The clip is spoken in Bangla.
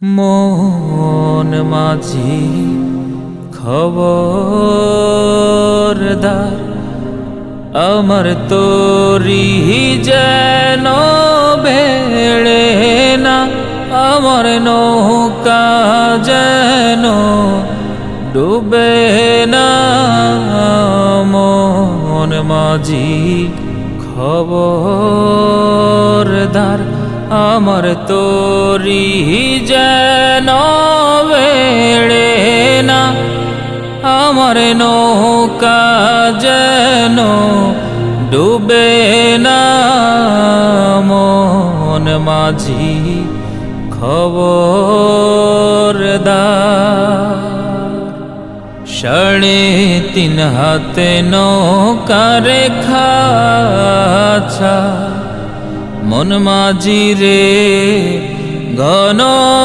মন মাঝি খবরদার, আমার তোরি যেন বেড়ে না, আমার নৌকা যেন ডুবে না। মন মাঝি খবরদার, আমার তোরি যেন বেড়ে না, আমার নৌকা যেন ডুবে না। মন মাঝি খবরদার, 3.5 হাতে নৌকার খাঁচা, মন মাঝি রে ঘন